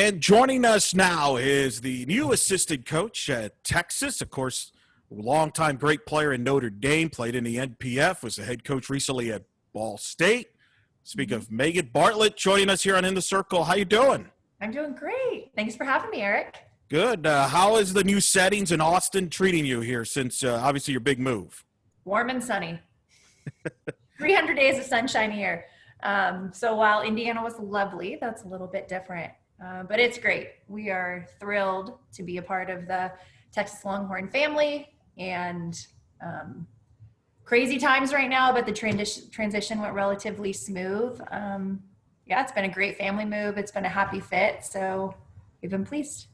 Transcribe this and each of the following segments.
And joining us now is the new assistant coach at Texas. Of course, longtime great player in Notre Dame, played in the NPF, was the head coach recently at Ball State. Speak of Megan Bartlett joining us here on In the Circle. How you doing? I'm doing great. Thanks for having me, Eric. Good. How is the new settings in Austin treating you here since obviously your big move? Warm and sunny. 300 days of sunshine here. So while Indiana was lovely, that's a little bit different. But it's great. We are thrilled to be a part of the Texas Longhorn family, and crazy times right now, but the transition went relatively smooth. Yeah, it's been a great family move. It's been a happy fit, so we've been pleased.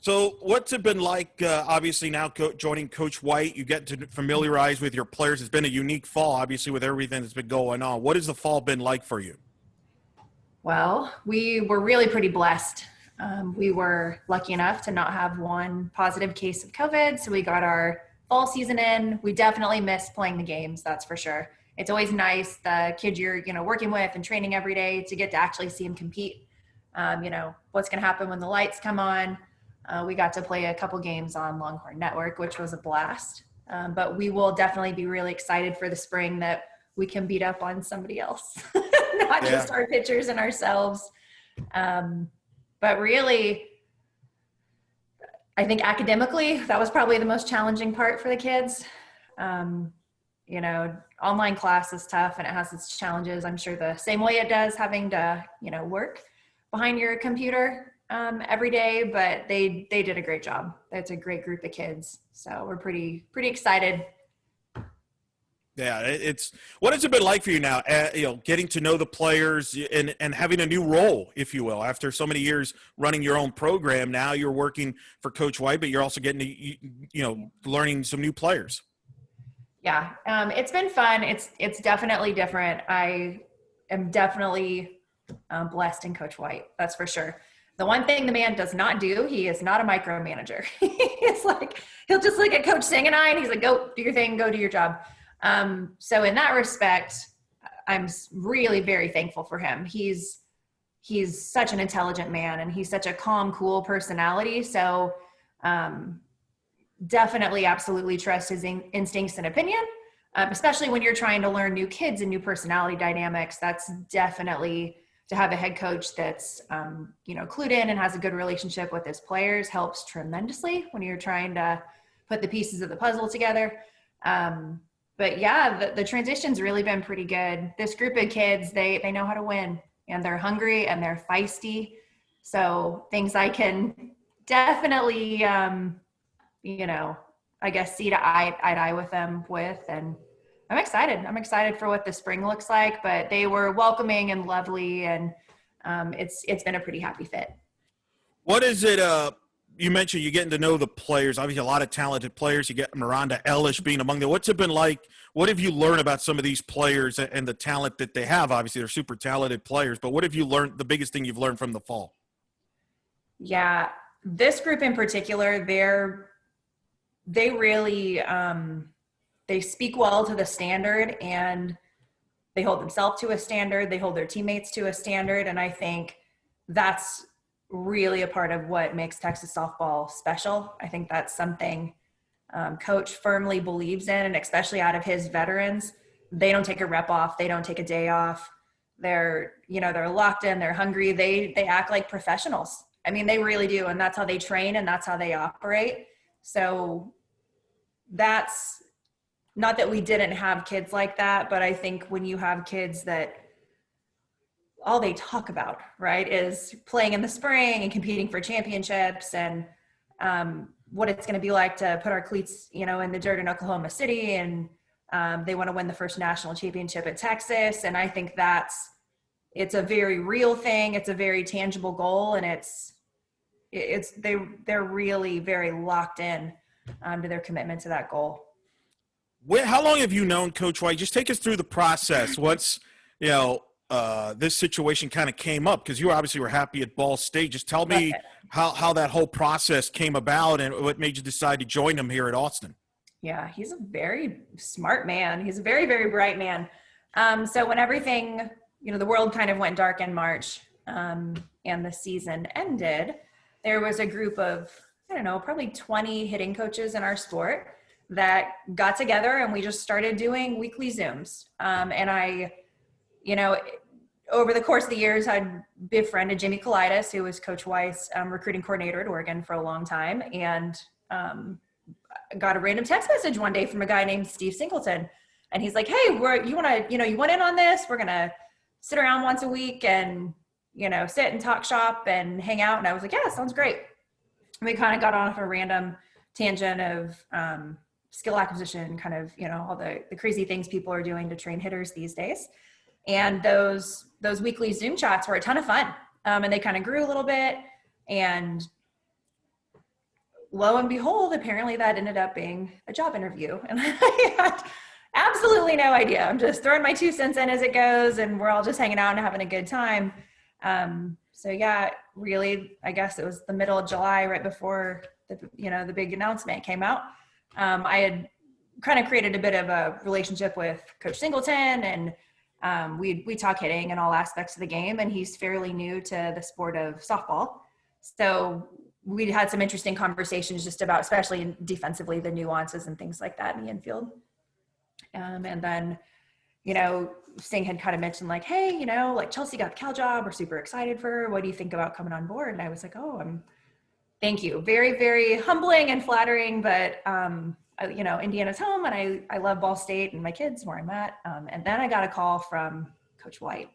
So what's it been like, obviously now joining Coach White? You get to familiarize with your players. It's been a unique fall, obviously, with everything that's been going on. What has the fall been like for you? Well, we were really pretty blessed. We were lucky enough to not have one positive case of COVID, so we got our fall season in. We definitely miss playing the games, that's for sure. It's always nice, the kids you're working with and training every day, to get to actually see them compete. What's going to happen when the lights come on. We got to play a couple games on Longhorn Network, which was a blast. But we will definitely be really excited for the spring that we can beat up on somebody else, not just our pitchers and ourselves. But really, I think academically, that was probably the most challenging part for the kids. Online class is tough and it has its challenges. I'm sure the same way it does having to, work behind your computer every day, but they did a great job. It's a great group of kids. So we're pretty excited. Yeah, what has it been like for you now, getting to know the players and having a new role, if you will, after so many years running your own program. Now you're working for Coach White, but you're also getting to, learning some new players. Yeah, it's been fun. It's definitely different. I am definitely blessed in Coach White. That's for sure. The one thing the man does not do, he is not a micromanager. It's like, he'll just look at Coach Singh and I, and he's like, go do your thing, go do your job. So in that respect, I'm really very thankful for him. He's such an intelligent man, and he's such a calm, cool personality. So definitely absolutely trust his instincts and opinion, especially when you're trying to learn new kids and new personality dynamics. That's definitely, to have a head coach that's, clued in and has a good relationship with his players helps tremendously when you're trying to put the pieces of the puzzle together. But yeah, the transition's really been pretty good. This group of kids, they know how to win, and they're hungry and they're feisty. So things I can definitely, I guess see eye to eye with them with, and I'm excited. I'm excited for what the spring looks like, but they were welcoming and lovely, and it's been a pretty happy fit. What is it? You mentioned you're getting to know the players. Obviously, a lot of talented players. You get Miranda Ellis being among them. What's it been like? What have you learned about some of these players and the talent that they have? Obviously, they're super talented players, but what have you learned, the biggest thing you've learned from the fall? Yeah, this group in particular, they really they speak well to the standard, and they hold themselves to a standard. They hold their teammates to a standard, and I think that's really a part of what makes Texas softball special. I think that's something Coach firmly believes in, and especially out of his veterans, they don't take a rep off. They don't take a day off. They're locked in, they're hungry. They act like professionals. I mean, they really do. And that's how they train, and that's how they operate. So that's not that we didn't have kids like that, but I think when you have kids that all they talk about, right, is playing in the spring and competing for championships, and what it's going to be like to put our cleats, in the dirt in Oklahoma City, and they want to win the first national championship at Texas. And I think it's a very real thing. It's a very tangible goal, and they're really very locked in to their commitment to that goal. How long have you known Coach White? Just take us through the process. What's, this situation kind of came up, because you obviously were happy at Ball State. Just tell me how that whole process came about and what made you decide to join him here at Austin. Yeah, he's a very smart man. He's a very, very bright man. So when everything, the world kind of went dark in March, and the season ended, there was a group of, I don't know, probably 20 hitting coaches in our sport that got together and we just started doing weekly Zooms. And I, over the course of the years, I'd befriended Jimmy Kalidas, who was Coach White's recruiting coordinator at Oregon for a long time. And got a random text message one day from a guy named Steve Singleton. And he's like, hey, you want in on this? We're going to sit around once a week and, sit and talk shop and hang out. And I was like, yeah, sounds great. And we kind of got off a random tangent of skill acquisition, kind of, all the crazy things people are doing to train hitters these days. And those weekly Zoom chats were a ton of fun. And they kind of grew a little bit. And lo and behold, apparently that ended up being a job interview. And I had absolutely no idea. I'm just throwing my 2 cents in as it goes, and we're all just hanging out and having a good time. So yeah, really, I guess it was the middle of July, right before the big announcement came out. I had kind of created a bit of a relationship with Coach Singleton, and we talk hitting and all aspects of the game, and he's fairly new to the sport of softball. So we had some interesting conversations just about, especially defensively, the nuances and things like that in the infield. And then, Sting had kind of mentioned like, hey, like Chelsea got the Cal job. We're super excited for her. What do you think about coming on board? And I was like, thank you. Very, very humbling and flattering, but, Indiana's home, and I love Ball State and my kids where I'm at. And then I got a call from Coach White.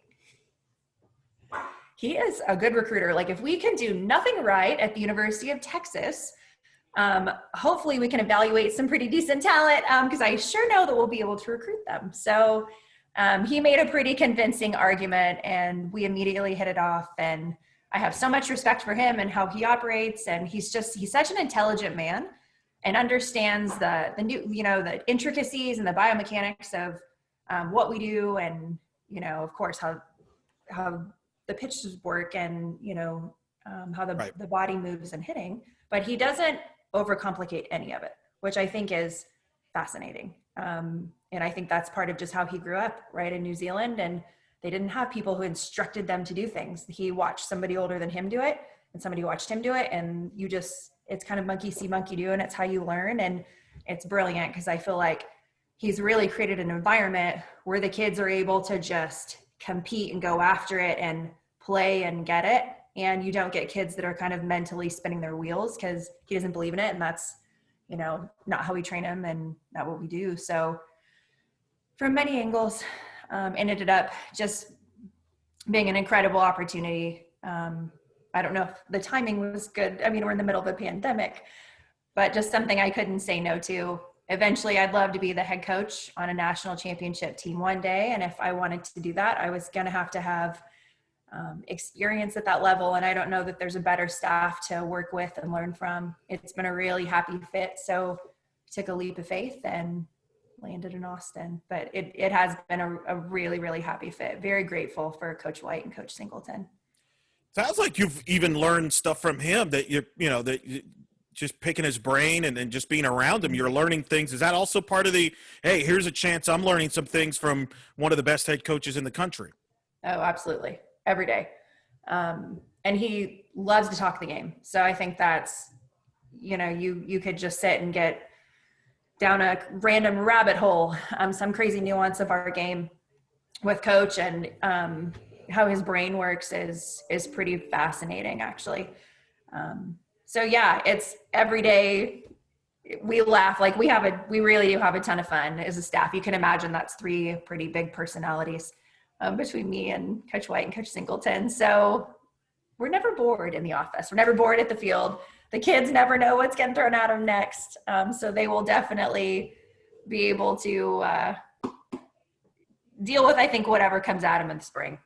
He is a good recruiter. Like, if we can do nothing right at the University of Texas, hopefully we can evaluate some pretty decent talent, because I sure know that we'll be able to recruit them. So he made a pretty convincing argument, and we immediately hit it off. And I have so much respect for him and how he operates. And he's such an intelligent man and understands the the intricacies and the biomechanics of what we do. And, of course, how the pitches work and, how the body moves and hitting, but he doesn't overcomplicate any of it, which I think is fascinating. And I think that's part of just how he grew up, right, in New Zealand. And they didn't have people who instructed them to do things. He watched somebody older than him do it, and somebody watched him do it. And it's kind of monkey see, monkey do, and it's how you learn. And it's brilliant, because I feel like he's really created an environment where the kids are able to just compete and go after it and play and get it. And you don't get kids that are kind of mentally spinning their wheels because he doesn't believe in it. And that's, not how we train him and not what we do. So from many angles, it ended up just being an incredible opportunity. I don't know if the timing was good. I mean, we're in the middle of a pandemic, but just something I couldn't say no to. Eventually, I'd love to be the head coach on a national championship team one day. And if I wanted to do that, I was going to have experience at that level. And I don't know that there's a better staff to work with and learn from. It's been a really happy fit. So took a leap of faith and landed in Austin, but it has been a really, really happy fit. Very grateful for Coach White and Coach Singleton. Sounds like you've even learned stuff from him that just picking his brain and just being around him, you're learning things. Is that also part of the, hey, here's a chance I'm learning some things from one of the best head coaches in the country? Oh, absolutely. Every day. And he loves to talk the game. So I think that's, you could just sit and get down a random rabbit hole, some crazy nuance of our game with Coach, and how his brain works is pretty fascinating, actually. So yeah, it's every day we laugh. Like we really do have a ton of fun as a staff. You can imagine that's 3 pretty big personalities between me and Coach White and Coach Singleton. So we're never bored in the office. We're never bored at the field. The kids never know what's getting thrown at them next. So they will definitely be able to deal with, I think, whatever comes at them in the spring.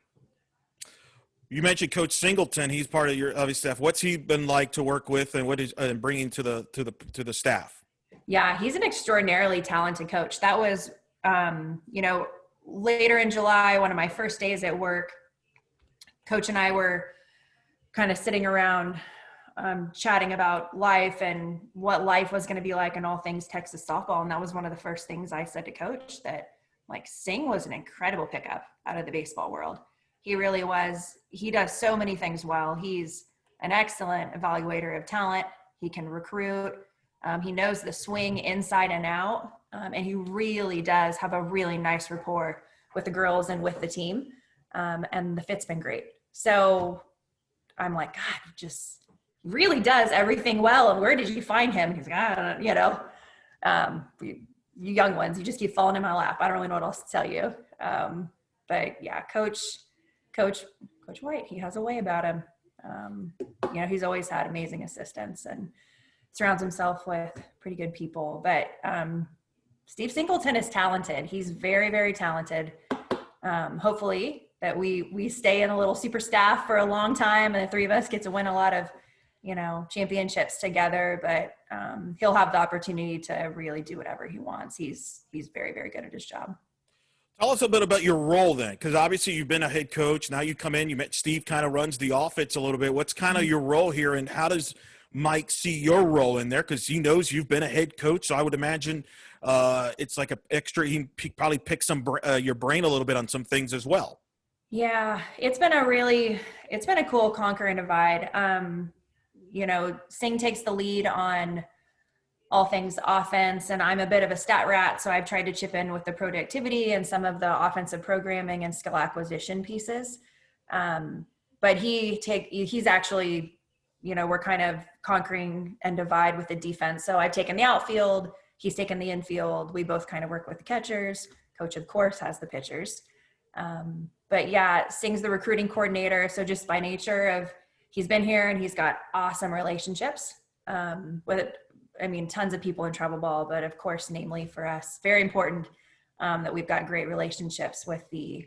You mentioned Coach Singleton. He's part of your obvious staff. What's he been like to work with, and what is bringing to the staff? Yeah, he's an extraordinarily talented coach. That was, later in July, one of my first days at work. Coach and I were kind of sitting around chatting about life and what life was going to be like and all things Texas softball. And that was one of the first things I said to Coach, that like Sing was an incredible pickup out of the baseball world. He really was. He does so many things well. He's an excellent evaluator of talent. He can recruit. He knows the swing inside and out. And he really does have a really nice rapport with the girls and with the team. And the fit's been great. So I'm like, God, just really does everything well. And where did you find him? He's like, I don't know, you young ones, you just keep falling in my lap. I don't really know what else to tell you. But yeah, Coach White, he has a way about him. He's always had amazing assistants and surrounds himself with pretty good people. But Steve Singleton is talented. He's very, very talented. Hopefully that we stay in a little super staff for a long time and the three of us get to win a lot of, championships together, but he'll have the opportunity to really do whatever he wants. He's very, very good at his job. Tell us a bit about your role then, because obviously you've been a head coach. Now you come in, you met Steve, kind of runs the offense a little bit. What's kind of your role here, and how does Mike see your role in there? Because he knows you've been a head coach, so I would imagine it's like an extra. He probably picks your brain a little bit on some things as well. Yeah, it's been a cool conquer and divide. Sing takes the lead on all things offense, and I'm a bit of a stat rat, so I've tried to chip in with the productivity and some of the offensive programming and skill acquisition pieces. But he's actually, we're kind of conquering and divide with the defense. So I've taken the outfield, he's taken the infield. We both kind of work with the catchers. Coach, of course, has the pitchers. But yeah, Sing's the recruiting coordinator. So just by nature of, he's been here and he's got awesome relationships tons of people in travel ball, but of course, namely for us, very important that we've got great relationships with the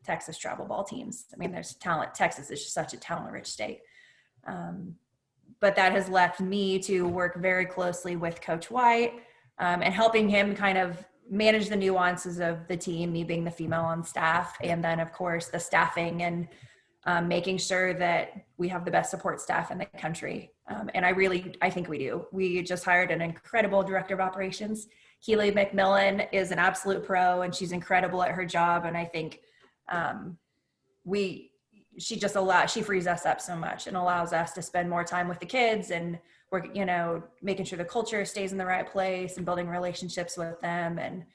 Texas travel ball teams. There's talent. Texas is just such a talent-rich state. But that has left me to work very closely with Coach White and helping him kind of manage the nuances of the team, me being the female on staff, and then of course the staffing and making sure that we have the best support staff in the country. And I think we do. We just hired an incredible director of operations. Keely McMillan is an absolute pro and she's incredible at her job. And I think she frees us up so much and allows us to spend more time with the kids and work, making sure the culture stays in the right place and building relationships with them. And,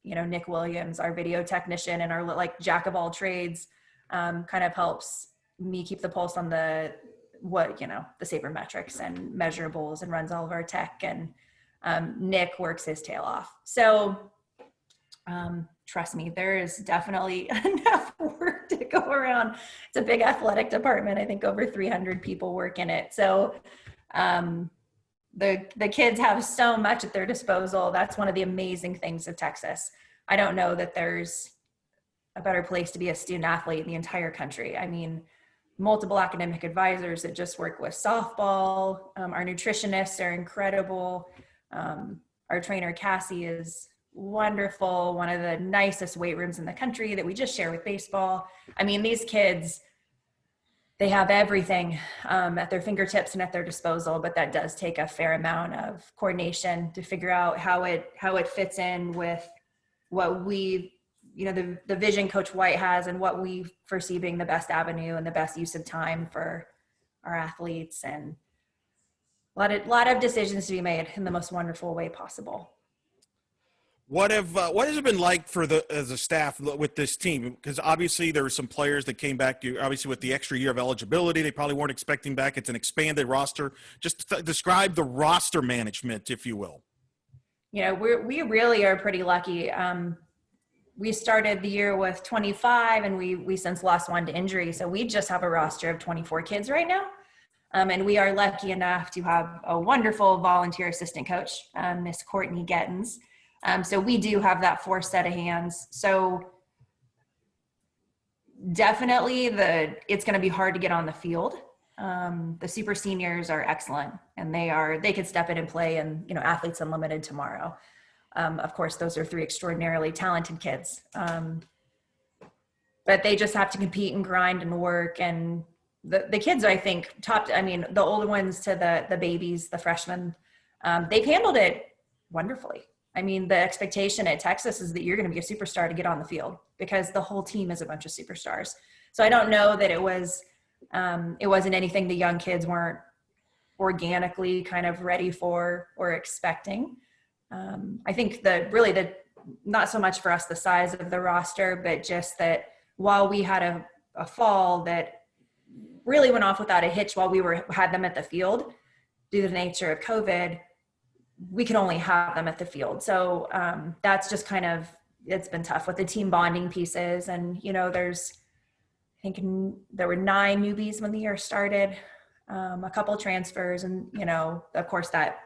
Nick Williams, our video technician and our jack of all trades, kind of helps me keep the pulse on the sabermetrics and measurables and runs all of our tech. And Nick works his tail off. So trust me, there is definitely enough work to go around. It's a big athletic department. I think over 300 people work in it. So the kids have so much at their disposal. That's one of the amazing things of Texas. I don't know that there's a better place to be a student athlete in the entire country. Multiple academic advisors that just work with softball. Our nutritionists are incredible. Our trainer, Cassie, is wonderful. One of the nicest weight rooms in the country that we just share with baseball. These kids, they have everything at their fingertips and at their disposal, but that does take a fair amount of coordination to figure out how it fits in with what the vision Coach White has and what we foresee being the best avenue and the best use of time for our athletes, and a lot of decisions to be made in the most wonderful way possible. What has it been like as a staff with this team? Because obviously there were some players that came back to, obviously with the extra year of eligibility, they probably weren't expecting back. It's an expanded roster. Just describe the roster management, if you will. We really are pretty lucky. We started the year with 25 and we since lost one to injury. So we just have a roster of 24 kids right now. And we are lucky enough to have a wonderful volunteer assistant coach, Miss Courtney Gettins. So we do have that fourth set of hands. So definitely it's going to be hard to get on the field. The super seniors are excellent and they could step in and play and, Athletes Unlimited tomorrow. Of course, those are three extraordinarily talented kids. But they just have to compete and grind and work. And the kids, I think, the older ones to the babies, the freshmen, they've handled it wonderfully. I mean, the expectation at Texas is that you're going to be a superstar to get on the field because the whole team is a bunch of superstars. So I don't know that it wasn't anything the young kids weren't organically kind of ready for or expecting. I think the not so much for us, the size of the roster, but just that while we had a fall that really went off without a hitch while we had them at the field due to the nature of COVID, we could only have them at the field. So that's just kind of, it's been tough with the team bonding pieces. And, I think there were 9 newbies when the year started, a couple transfers, and, of course that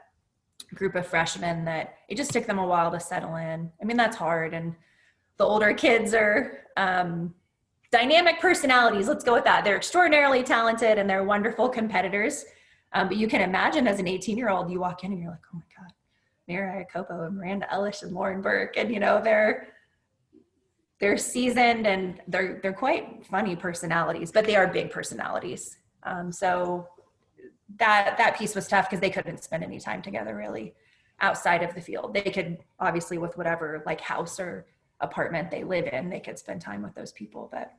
group of freshmen that it just took them a while to settle in. I mean, that's hard. And the older kids are dynamic personalities. Let's go with that. They're extraordinarily talented and they're wonderful competitors. But you can imagine as an 18-year-old, you walk in and you're like, oh my God, Mariah Copo and Miranda Ellis and Lauren Burke. And, they're seasoned and they're quite funny personalities, but they are big personalities. So that piece was tough because they couldn't spend any time together really outside of the field. They could obviously with whatever like house or apartment they live in, they could spend time with those people, but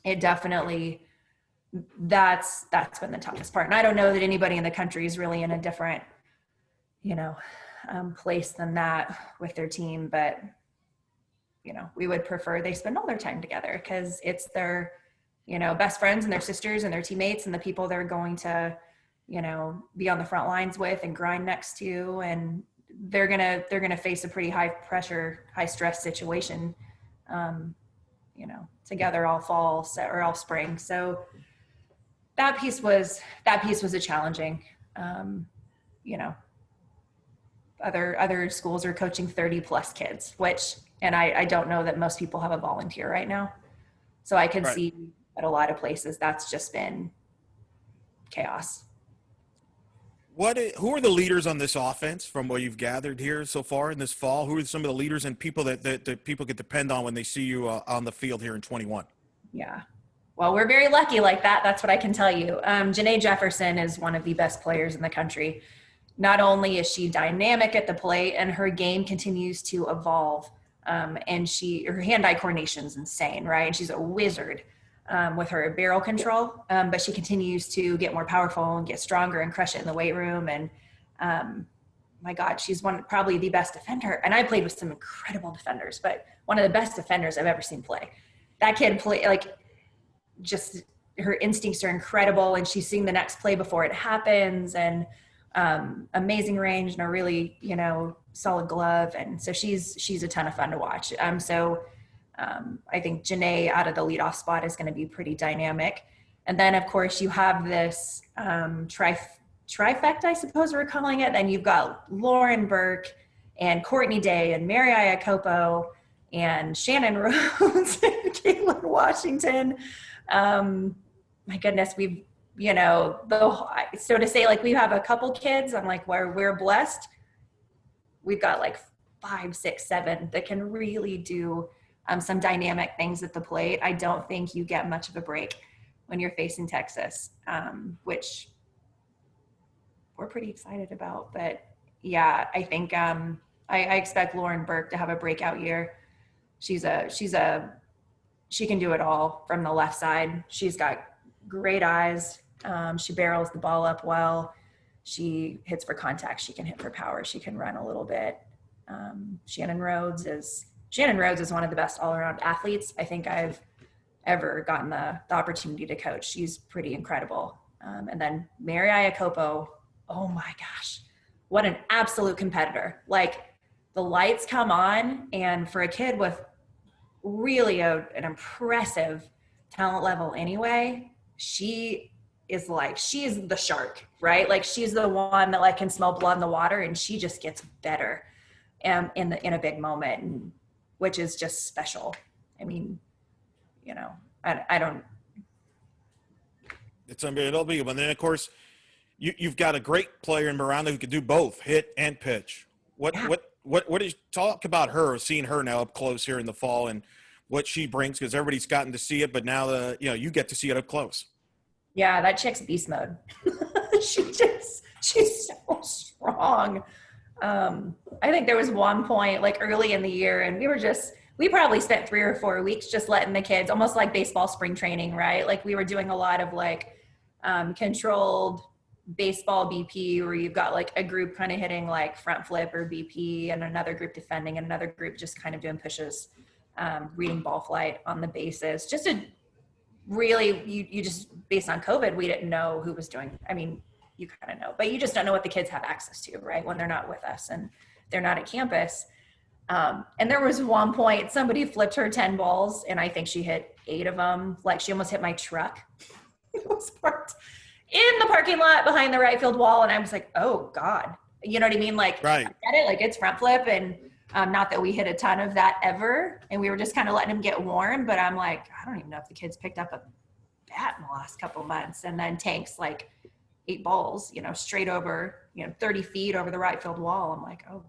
it definitely, that's been the toughest part. And I don't know that anybody in the country is really in a different, place than that with their team, but we would prefer they spend all their time together because it's their, best friends and their sisters and their teammates and the people they're going to, be on the front lines with and grind next to. And they're going to face a pretty high pressure, high stress situation, together all fall or all spring. So that piece was a challenging, other schools are coaching 30 plus kids, and I don't know that most people have a volunteer right now. So I could see at a lot of places that's just been chaos. Who are the leaders on this offense from what you've gathered here so far in this fall? Who are some of the leaders and people that people could depend on when they see you on the field here in 21? Yeah. Well, we're very lucky like that. That's what I can tell you. Janae Jefferson is one of the best players in the country. Not only is she dynamic at the plate and her game continues to evolve, and her hand-eye coordination is insane, right? And she's a wizard with her barrel control, but she continues to get more powerful and get stronger and crush it in the weight room. And my God, she's probably the best defender. And I played with some incredible defenders, but one of the best defenders I've ever seen play. That kid just her instincts are incredible, and she's seeing the next play before it happens, and amazing range and a really, solid glove. And so she's a ton of fun to watch. I think Janae out of the leadoff spot is going to be pretty dynamic. And then of course you have this trifecta, I suppose we're calling it. Then you've got Lauren Burke and Courtney Day and Mariah Copo and Shannon Rhodes and Caitlin Washington. My goodness, we've, so to say we have a couple kids, I'm like, where we're blessed, we've got 5, 6, 7 that can really do some dynamic things at the plate. I don't think you get much of a break when you're facing Texas, which we're pretty excited about. But yeah, I think I expect Lauren Burke to have a breakout year. She can do it all from the left side. She's got great eyes. She barrels the ball up well. She hits for contact. She can hit for power. She can run a little bit. Shannon Rhodes is one of the best all-around athletes I think I've ever gotten the opportunity to coach. She's pretty incredible. And then Mariah Copo, oh my gosh, what an absolute competitor. The lights come on, and for a kid with really an impressive talent level anyway, she's the shark, right? She's the one that can smell blood in the water, and she just gets better in a big moment, and which is just special. I mean, I don't. It's unbelievable. And then of course you've got a great player in Miranda who can do both hit and pitch. What is talk about her, seeing her now up close here in the fall and what she brings, because everybody's gotten to see it, but now you get to see it up close. Yeah, that chick's beast mode. She's so strong. I think there was one point like early in the year, and we probably spent 3 or 4 weeks just letting the kids, almost like baseball spring training, right? Like we were doing a lot of like controlled baseball BP, where you've got like a group kind of hitting like front flip or BP, and another group defending, and another group just kind of doing pushes, reading ball flight on the bases. Just to really, you just, based on COVID, we didn't know who was doing. I mean, you kind of know, but you just don't know what the kids have access to, right? When they're not with us and they're not at campus. And there was one point somebody flipped her 10 balls, and I think she hit 8 of them. Like she almost hit my truck. It was parked in the parking lot behind the right field wall. And I was like, oh God, you know what I mean? Like, right. I get it. Like it's front flip, and not that we hit a ton of that ever. And we were just kind of letting them get warm, but I'm like, I don't even know if the kids picked up a bat in the last couple of months. And then Tank's like 8 balls, straight over, 30 feet over the right field wall. I'm like, oh.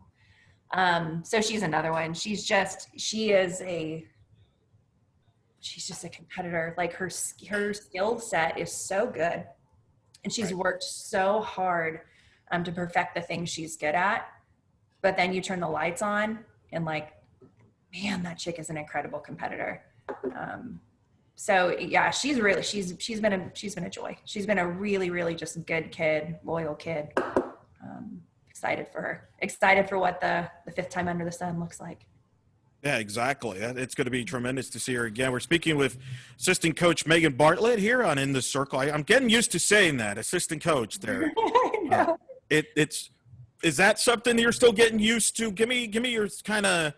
So she's another one. She's just a competitor. Like her skill set is so good, and she's worked so hard to perfect the things she's good at. But then you turn the lights on, and like, man, that chick is an incredible competitor. So yeah, she's been a joy. She's been a really, really just good kid, loyal kid. Excited for her. Excited for what the 5th time under the sun looks like. Yeah, exactly. It's going to be tremendous to see her again. We're speaking with assistant coach Megan Bartlett here on In the Circle. I'm getting used to saying that, assistant coach there. I know. Is that something you're still getting used to? Give me your kind of,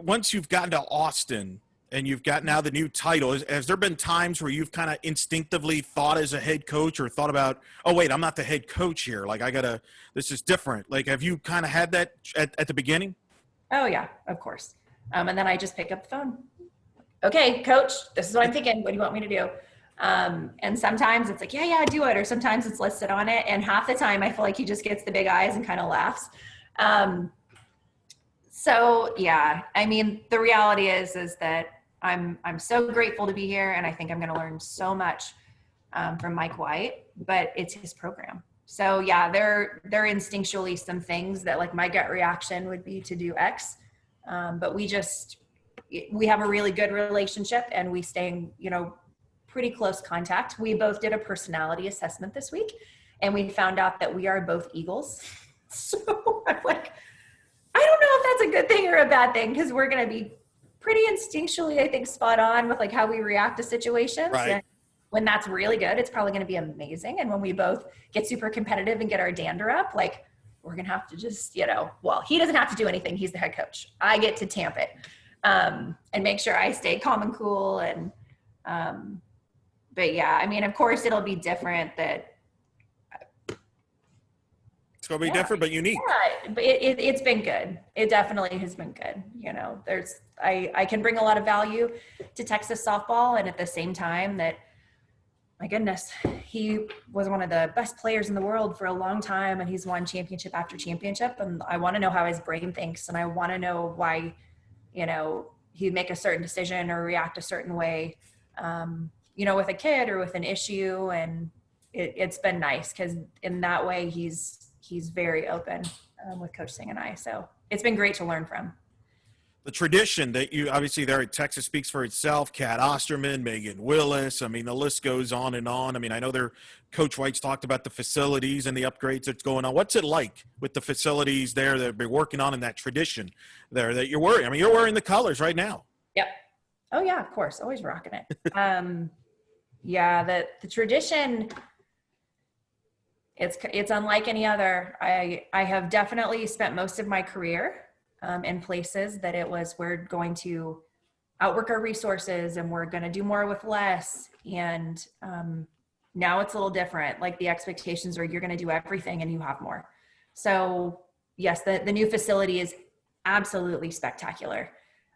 once you've gotten to Austin and you've got now the new title, has there been times where you've kind of instinctively thought as a head coach, or thought about, oh wait, I'm not the head coach here. Like this is different. Like, have you kind of had that at the beginning? Oh yeah, of course. And then I just pick up the phone. Okay, coach, this is what I'm thinking. What do you want me to do? And sometimes it's like, yeah, do it. Or sometimes it's let's sit on it. And half the time I feel like he just gets the big eyes and kind of laughs. So yeah, I mean, the reality is that I'm so grateful to be here. And I think I'm going to learn so much, from Mike White, but it's his program. So yeah, there are instinctually some things that like my gut reaction would be to do X. But we have a really good relationship, and we stay in, pretty close contact. We both did a personality assessment this week, and we found out that we are both Eagles. So I'm like, I don't know if that's a good thing or a bad thing, because we're going to be pretty instinctually, I think, spot on with like how we react to situations. Right. And when that's really good, it's probably going to be amazing. And when we both get super competitive and get our dander up, like, we're going to have to just, well, he doesn't have to do anything. He's the head coach. I get to tamp it, and make sure I stay calm and cool. And, but yeah, I mean, of course it'll be different. It's going to be different, but unique. Yeah, but it's been good. It definitely has been good. I can bring a lot of value to Texas softball. And at the same time that, my goodness, he was one of the best players in the world for a long time, and he's won championship after championship. And I want to know how his brain thinks, and I want to know why, he'd make a certain decision or react a certain way, with a kid or with an issue. And it's been nice, because in that way he's very open, with Coach Singh and I. So it's been great to learn from. The tradition that you obviously there at Texas speaks for itself. Kat Osterman, Megan Willis. I mean, the list goes on and on. I mean, I know Coach White's talked about the facilities and the upgrades that's going on. What's it like with the facilities there that they're working on, and that tradition there that you're wearing? I mean, you're wearing the colors right now. Yep. Oh yeah, of course. Always rocking it. Yeah, the tradition, it's unlike any other. I have definitely spent most of my career in places that we're going to outwork our resources, and we're going to do more with less. And now it's a little different. Like, the expectations are you're going to do everything and you have more. So yes, the new facility is absolutely spectacular.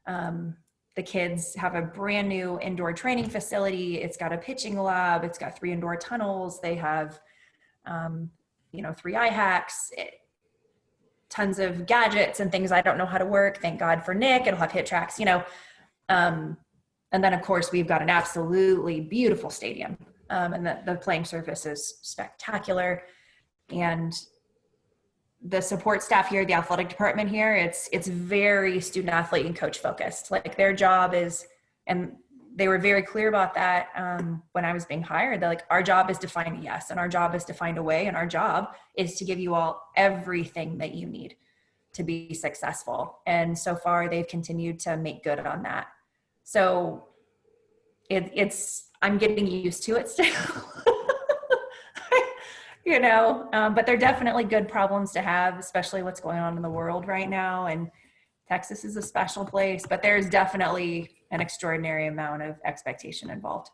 The kids have a brand new indoor training facility. It's got a pitching lab. It's got 3 indoor tunnels. They have, 3 eye hacks, tons of gadgets and things I don't know how to work. Thank God for Nick. It'll have hit tracks, and then of course we've got an absolutely beautiful stadium. And the playing surface is spectacular. And the support staff here, the athletic department here, it's very student athlete and coach focused. Like their job is, and they were very clear about that when I was being hired. They're like, our job is to find a yes, and our job is to find a way, and our job is to give you all everything that you need to be successful. And so far, they've continued to make good on that. So I'm getting used to it still. But they're definitely good problems to have, especially what's going on in the world right now. And Texas is a special place, but there's definitely an extraordinary amount of expectation involved.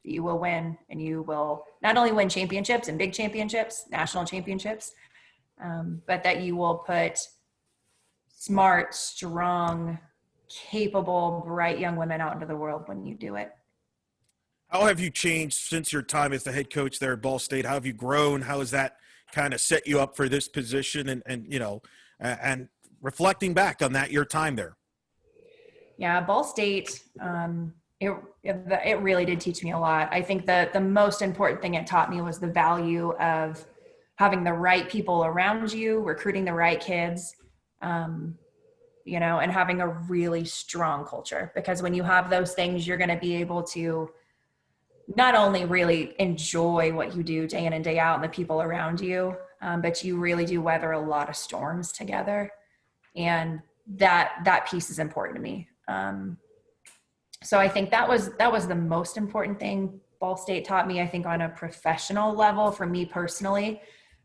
You will win, and you will not only win championships and big championships, national championships, but that you will put smart, strong, capable, bright young women out into the world when you do it. How have you changed since your time as the head coach there at Ball State? How have you grown? How has that kind of set you up for this position? And reflecting back on that, your time there. Yeah, Ball State, it really did teach me a lot. I think that the most important thing it taught me was the value of having the right people around you, recruiting the right kids, and having a really strong culture. Because when you have those things, you're going to be able to not only really enjoy what you do day in and day out and the people around you, but you really do weather a lot of storms together. And that piece is important to me. So I think that was the most important thing Ball State taught me, I think, on a professional level for me personally.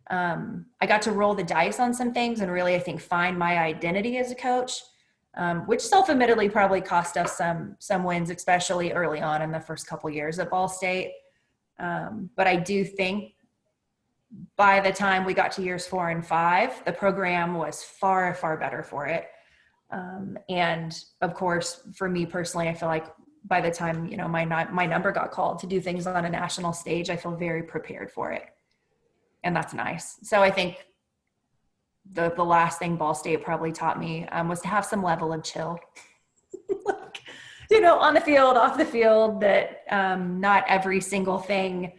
I got to roll the dice on some things and really, I think, find my identity as a coach, which self-admittedly probably cost us some wins, especially early on in the first couple years at Ball State. But I do think by the time we got to years 4 and 5, the program was far, far better for it. And of course, for me personally, I feel like by the time, my number got called to do things on a national stage, I feel very prepared for it. And that's nice. So I think the last thing Ball State probably taught me was to have some level of chill, on the field, off the field, that not every single thing,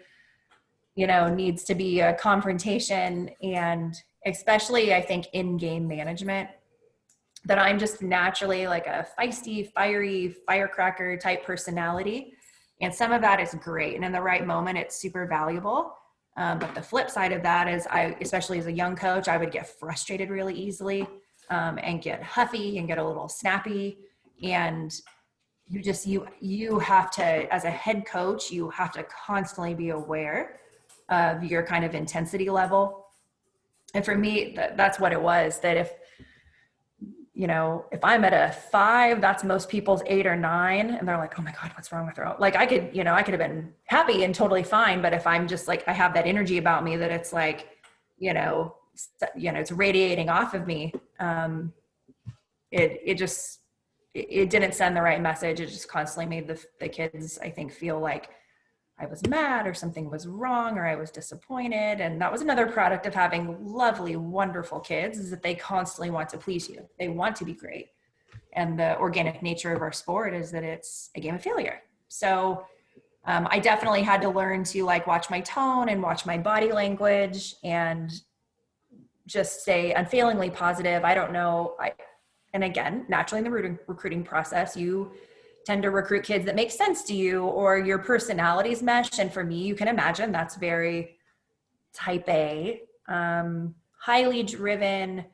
needs to be a confrontation. And especially, I think, in-game management, that I'm just naturally like a feisty, fiery, firecracker type personality. And some of that is great. And in the right moment, it's super valuable. But the flip side of that is especially as a young coach, I would get frustrated really easily and get huffy and get a little snappy. And you have to, as a head coach, you have to constantly be aware of your kind of intensity level. And for me, that's what it was, that if I'm at a 5, that's most people's 8 or 9. And they're like, oh my God, what's wrong with her? Like I could have been happy and totally fine. But if I'm just like, I have that energy about me that it's like, it's radiating off of me. It didn't send the right message. It just constantly made the kids, I think, feel like I was mad or something was wrong or I was disappointed. And that was another product of having lovely, wonderful kids, is that they constantly want to please you. They want to be great. And the organic nature of our sport is that it's a game of failure. So I definitely had to learn to watch my tone and watch my body language and just stay unfailingly positive. I don't know. And again, naturally in the recruiting process, you tend to recruit kids that make sense to you or your personalities mesh. And for me, you can imagine that's very type A, highly driven,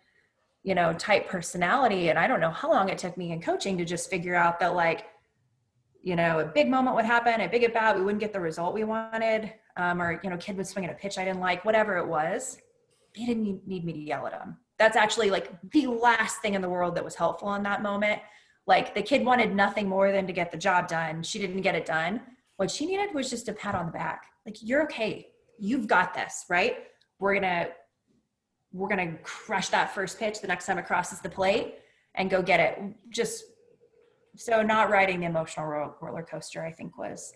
type personality. And I don't know how long it took me in coaching to just figure out that a big moment would happen, a big at bat, we wouldn't get the result we wanted. Or, kid would swing at a pitch I didn't like, whatever it was. They didn't need me to yell at them. That's actually the last thing in the world that was helpful in that moment. The kid wanted nothing more than to get the job done. She didn't get it done. What she needed was just a pat on the back. You're okay. You've got this, right? We're going to crush that first pitch the next time it crosses the plate and go get it. Just so not riding the emotional roller coaster, I think, was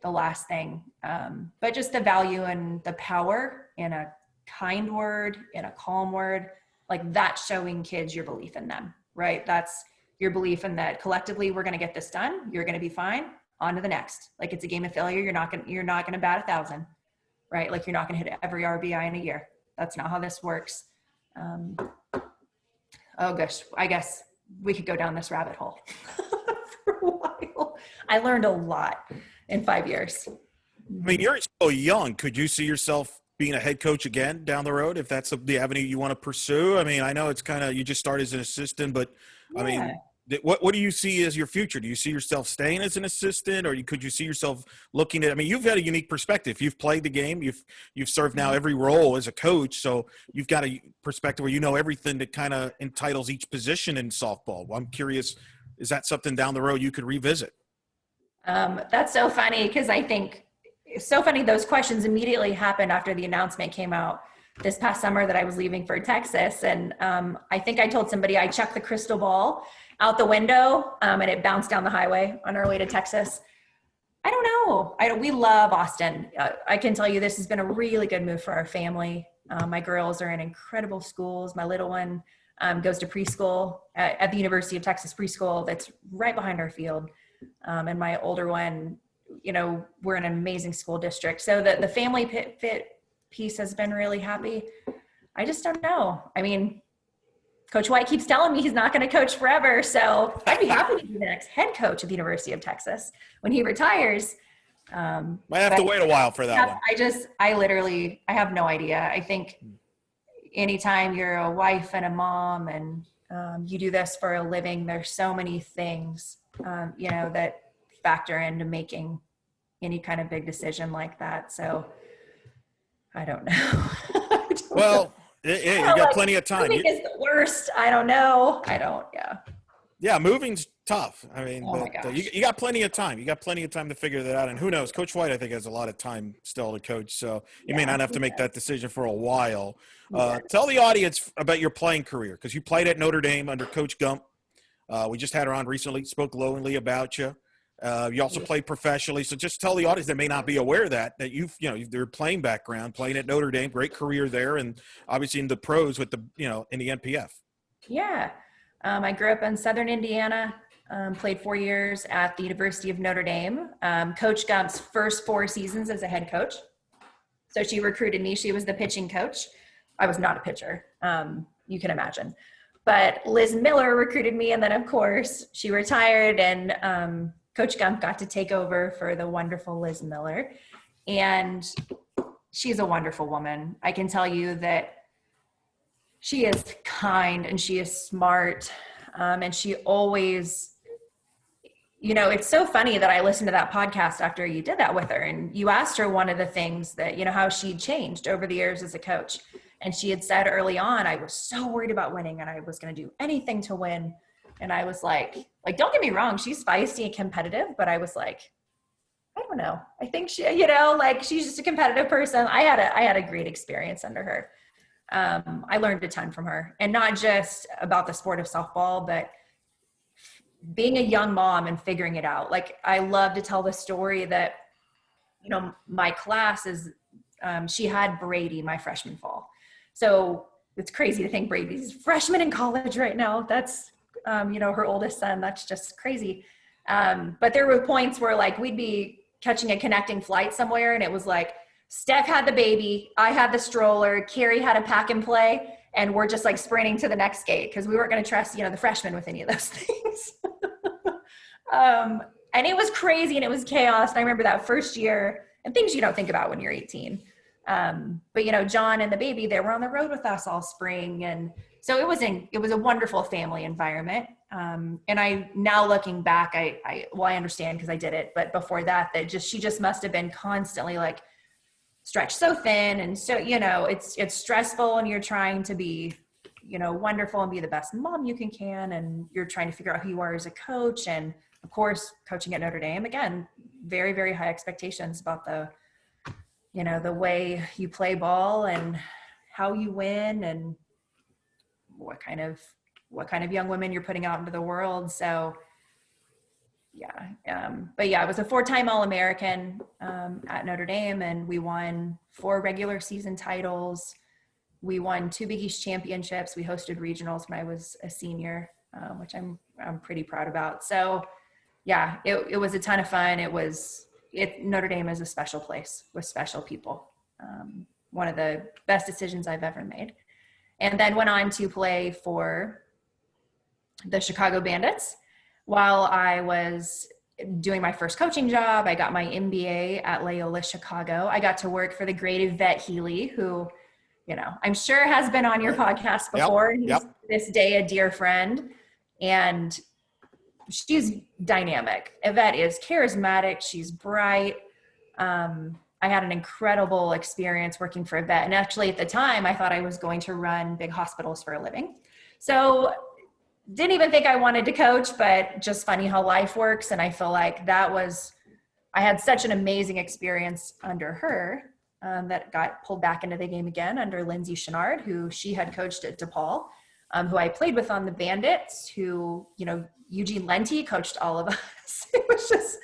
the last thing. But just the value and the power in a kind word, in a calm word, that showing kids your belief in them, right? That's your belief in that collectively we're going to get this done. You're going to be fine. On to the next. It's a game of failure. You're not going to bat 1,000, right? You're not going to hit every RBI in a year. That's not how this works. Um, oh gosh, I guess we could go down this rabbit hole for a while. I learned a lot in 5 years. I mean, you're so young. Could you see yourself being a head coach again down the road if that's the avenue you want to pursue? I mean, I know it's kind of you just started as an assistant, but I Yeah. mean, what do you see as your future? Do you see yourself staying as an assistant, or could you see yourself looking at? I mean, you've got a unique perspective. You've played the game. You've served now every role as a coach, so you've got a perspective where you know everything that kind of entitles each position in softball. Well, I'm curious, is that something down the road you could revisit? That's so funny because I think it's so funny. Those questions immediately happened after the announcement came out this past summer that I was leaving for Texas. And I think I told somebody I checked the crystal ball out the window and it bounced down the highway on our way to Texas. I don't know. We love Austin. I can tell you this has been a really good move for our family. My girls are in incredible schools. My little one goes to preschool at the University of Texas preschool that's right behind our field. And my older one, you know, we're in an amazing school district. So the family fit piece has been really happy. I just don't know. I mean, Coach White keeps telling me he's not going to coach forever. So I'd be happy to be the next head coach at the University of Texas when he retires. Might have to wait a while for that one. I have no idea. I think anytime you're a wife and a mom and you do this for a living, there's so many things, you know, that factor into making any kind of big decision like that. So I don't know. Well, you got plenty of time. Moving is the worst. I don't know. Yeah. Yeah, moving's tough. I mean, Oh my but, gosh. you got plenty of time. You got plenty of time to figure that out. And who knows? Coach White, I think, has a lot of time still to coach. So you may not have to make that decision for a while. Tell the audience about your playing career, because you played at Notre Dame under Coach Gump. We just had her on recently, spoke glowingly about you. You also played professionally. So just tell the audience that may not be aware of that your playing background, playing at Notre Dame, great career there, and obviously in the pros with in the NPF. Yeah. I grew up in Southern Indiana, played 4 years at the University of Notre Dame. Coach Gump's first 4 seasons as a head coach. So she recruited me. She was the pitching coach. I was not a pitcher. You can imagine. But Liz Miller recruited me. And then, of course, she retired and Coach Gump got to take over for the wonderful Liz Miller. And she's a wonderful woman. I can tell you that she is kind and she is smart. And she always, you know, it's so funny that I listened to that podcast after you did that with her. And you asked her one of the things that, you know, how she'd changed over the years as a coach. And she had said early on, I was so worried about winning and I was going to do anything to win. And I was like, don't get me wrong, she's feisty and competitive, but I was like, I don't know. I think she, you know, like she's just a competitive person. I had a great experience under her. I learned a ton from her, and not just about the sport of softball, but being a young mom and figuring it out. Like, I love to tell the story that, you know, my class is, she had Brady my freshman fall. So it's crazy to think Brady's a freshman in college right now. That's, you know, her oldest son. That's just crazy. But there were points where like we'd be catching a connecting flight somewhere and it was like, Steph had the baby, I had the stroller, Carrie had a pack and play, and we're just like sprinting to the next gate because we weren't going to trust, you know, the freshmen with any of those things. And it was crazy and it was chaos. And I remember that first year and things you don't think about when you're 18. But you know, John and the baby, they were on the road with us all spring. And so it was a wonderful family environment. And I, now looking back, I understand because I did it, but before that, she just must've been constantly like stretched so thin. And so, you know, it's stressful and you're trying to be, you know, wonderful and be the best mom you can. And you're trying to figure out who you are as a coach. And of course, coaching at Notre Dame, again, very, very high expectations about the, you know, the way you play ball and how you win and what kind of young women you're putting out into the world. So yeah. But yeah, I was a 4-time All-American at Notre Dame, and we won 4 regular season titles. We won 2 Big East championships. We hosted regionals when I was a senior, which I'm pretty proud about. So yeah, it was a ton of fun. Notre Dame is a special place with special people. One of the best decisions I've ever made. and then went on to play for the Chicago Bandits. While I was doing my first coaching job, I got my MBA at Loyola Chicago. I got to work for the great Yvette Healy, who, you know, I'm sure has been on your podcast before. Yep. He's this day a dear friend, and she's dynamic. Yvette is charismatic. She's bright. I had an incredible experience working for Yvette. And actually at the time, I thought I was going to run big hospitals for a living. So didn't even think I wanted to coach, but just funny how life works. And I feel like I had such an amazing experience under her that got pulled back into the game again under Lindsay Chenard, who she had coached at DePaul, who I played with on the Bandits, who, you know, Eugene Lenti coached all of us. It was just,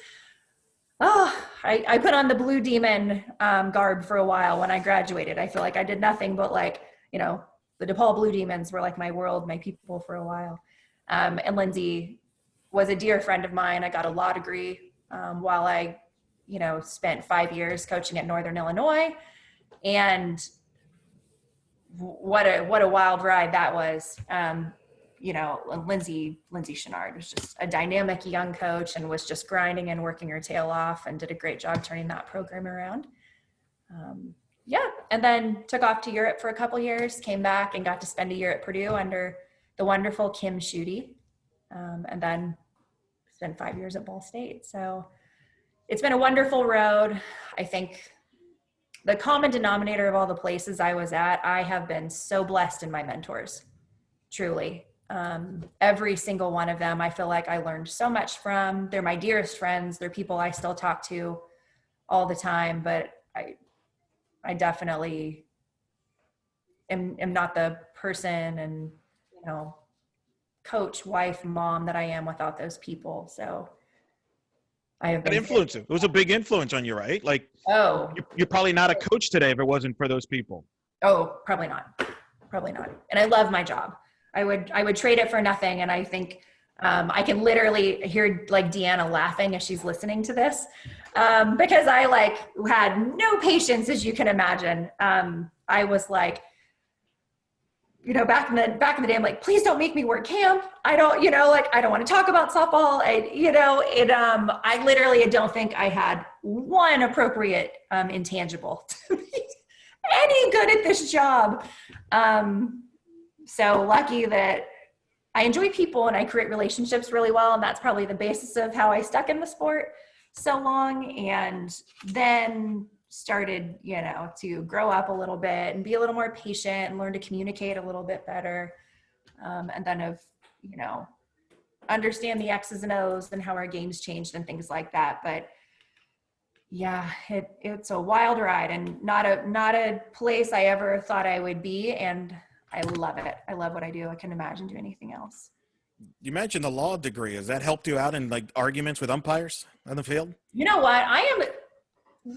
I put on the Blue Demon garb for a while when I graduated. I feel like I did nothing but, like, you know, the DePaul Blue Demons were like my world, my people for a while. And Lindsay was a dear friend of mine. I got a law degree while I, you know, spent 5 years coaching at Northern Illinois. And what a wild ride that was. You know, Lindsay Chenard was just a dynamic young coach and was just grinding and working her tail off and did a great job turning that program around. And then took off to Europe for a couple years, came back and got to spend a year at Purdue under the wonderful Kim Schutte, and then spent 5 years at Ball State. So it's been a wonderful road. I think the common denominator of all the places I was at, I have been so blessed in my mentors, truly. Every single one of them, I feel like I learned so much from. They're my dearest friends. They're people I still talk to all the time, but I definitely am not the person and, you know, coach, wife, mom that I am without those people. So I have been influence. It was a big influence on you, right? Like, you're probably not a coach today if it wasn't for those people. Oh, probably not. And I love my job. I would trade it for nothing. And I think I can literally hear like Deanna laughing as she's listening to this because I like had no patience, as you can imagine. I was like, you know, back in the day, I'm like, please don't make me work camp. I don't want to talk about softball. I literally don't think I had one appropriate intangible to be any good at this job. So lucky that I enjoy people and I create relationships really well. And that's probably the basis of how I stuck in the sport so long. And then started, you know, to grow up a little bit and be a little more patient and learn to communicate a little bit better. And then you know, understand the X's and O's and how our games changed and things like that. But yeah, it's a wild ride and not a place I ever thought I would be. And I love it. I love what I do. I couldn't imagine doing anything else. You mentioned the law degree. Has that helped you out in like arguments with umpires on the field? You know what? I am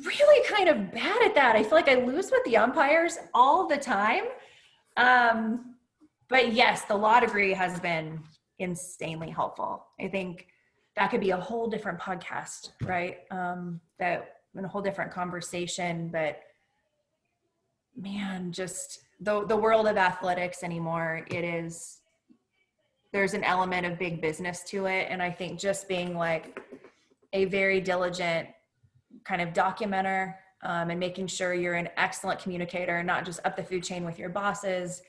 really kind of bad at that. I feel like I lose with the umpires all the time. But yes, the law degree has been insanely helpful. I think that could be a whole different podcast, right? That in a whole different conversation, but man, just the world of athletics anymore, there's an element of big business to it. And I think just being like a very diligent kind of documenter and making sure you're an excellent communicator, not just up the food chain with your bosses,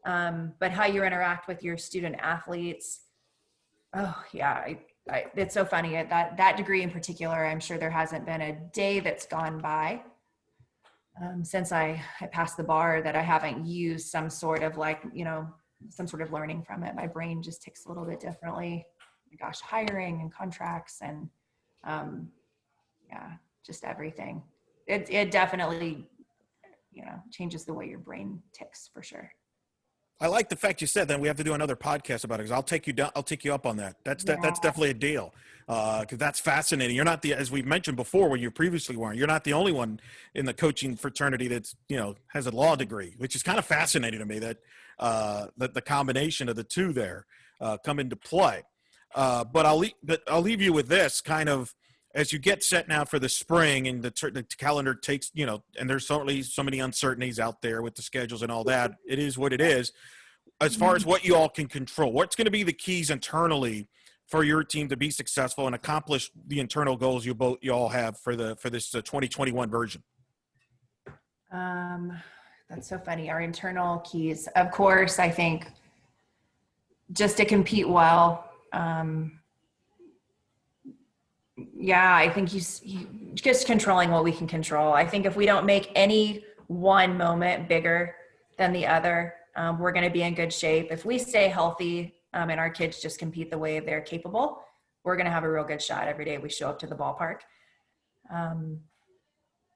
but how you interact with your student athletes. Oh yeah. It's so funny that degree in particular, I'm sure there hasn't been a day that's gone by since I passed the bar that I haven't used some sort of like, you know, some sort of learning from it. My brain just ticks a little bit differently. Oh my gosh, hiring and contracts and just everything. It definitely, you know, changes the way your brain ticks for sure. I like the fact you said that we have to do another podcast about it because I'll take you up on that. That's definitely a deal because that's fascinating. You're not as we've mentioned before when you previously weren't. You're not the only one in the coaching fraternity that's, you know, has a law degree, which is kind of fascinating to me that the combination of the two there come into play. But I'll leave you with this kind of as you get set now for the spring and the calendar takes, and there's certainly so many uncertainties out there with the schedules and all that, it is what it is. As far as what you all can control, what's going to be the keys internally for your team to be successful and accomplish the internal goals you all have for this 2021 version? That's so funny. Our internal keys, of course, I think just to compete well. I think he's just controlling what we can control. I think if we don't make any one moment bigger than the other, we're going to be in good shape. If we stay healthy and our kids just compete the way they're capable, we're going to have a real good shot every day we show up to the ballpark.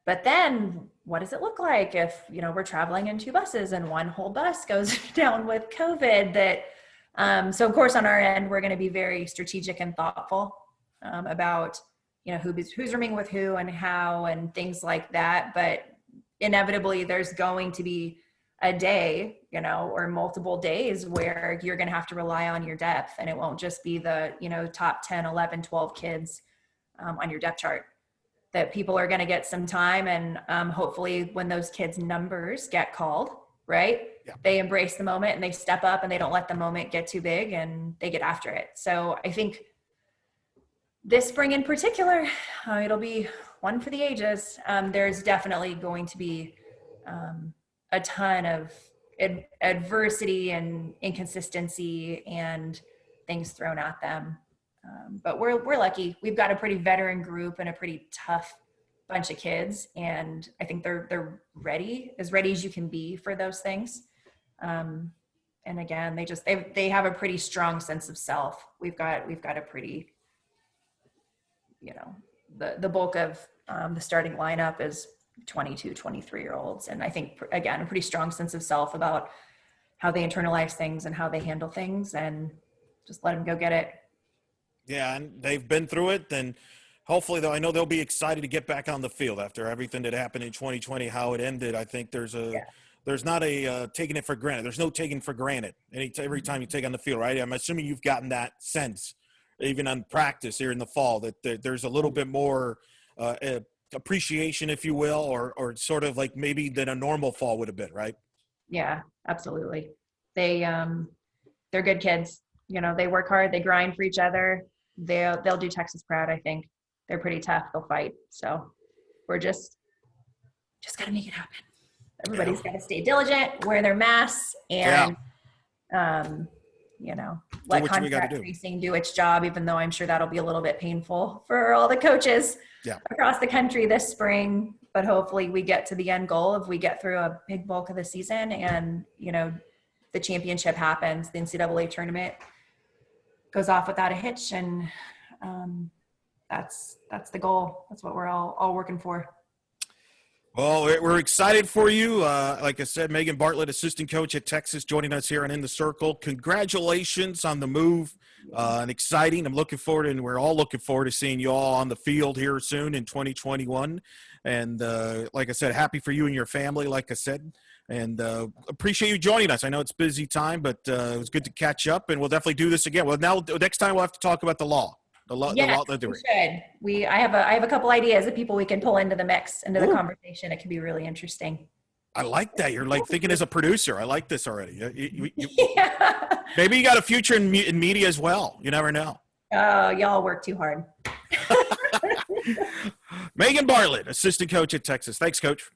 But then what does it look like if, we're traveling in 2 buses and one whole bus goes down with COVID? So of course on our end, we're going to be very strategic and thoughtful about, who's rooming with who and how and things like that. But inevitably there's going to be a day, or multiple days where you're going to have to rely on your depth, and it won't just be the, top 10, 11, 12 kids on your depth chart. That people are going to get some time, and hopefully when those kids' numbers get called, right, they embrace the moment and they step up and they don't let the moment get too big and they get after it. So I think this spring in particular, it'll be one for the ages. There's definitely going to be a ton of adversity and inconsistency and things thrown at them. But we're lucky. We've got a pretty veteran group and a pretty tough bunch of kids. And I think they're ready as you can be for those things. And again, they have a pretty strong sense of self. We've got a pretty, the bulk of the starting lineup is 22, 23-year-olds. And I think, again, a pretty strong sense of self about how they internalize things and how they handle things, and just let them go get it. Yeah, and they've been through it, and hopefully, though, I know they'll be excited to get back on the field after everything that happened in 2020, how it ended. I think there's not a taking it for granted. There's no taking for granted every time you take on the field, right? I'm assuming you've gotten that sense, even on practice here in the fall, that there's a little bit more appreciation, if you will, or sort of like maybe than a normal fall would have been, right? Yeah, absolutely. They're good kids. They work hard, they grind for each other. They'll do Texas proud. I think they're pretty tough. They'll fight. So we're just got to make it happen. Everybody's got to stay diligent, wear their masks, and let contact tracing do its job, even though I'm sure that'll be a little bit painful for all the coaches across the country this spring. But hopefully we get to the end goal if we get through a big bulk of the season and, the championship happens, the NCAA tournament goes off without a hitch. And that's the goal. That's what we're all working for. Well, we're excited for you. Like I said, Megan Bartlett, assistant coach at Texas, joining us here on In the Circle. Congratulations on the move. And exciting. I'm looking forward, and we're all looking forward to seeing you all on the field here soon in 2021. And like I said, happy for you and your family, like I said. And appreciate you joining us. I know it's a busy time, but it was good to catch up, and we'll definitely do this again. Well, now next time we'll have to talk about the law. Yes, we should. I have a couple ideas of people we can pull into the mix, into the conversation. It can be really interesting. I like that. You're like thinking as a producer. I like this already. Maybe you got a future in media as well. You never know. Oh, y'all work too hard. Megan Bartlett, assistant coach at Texas. Thanks, Coach.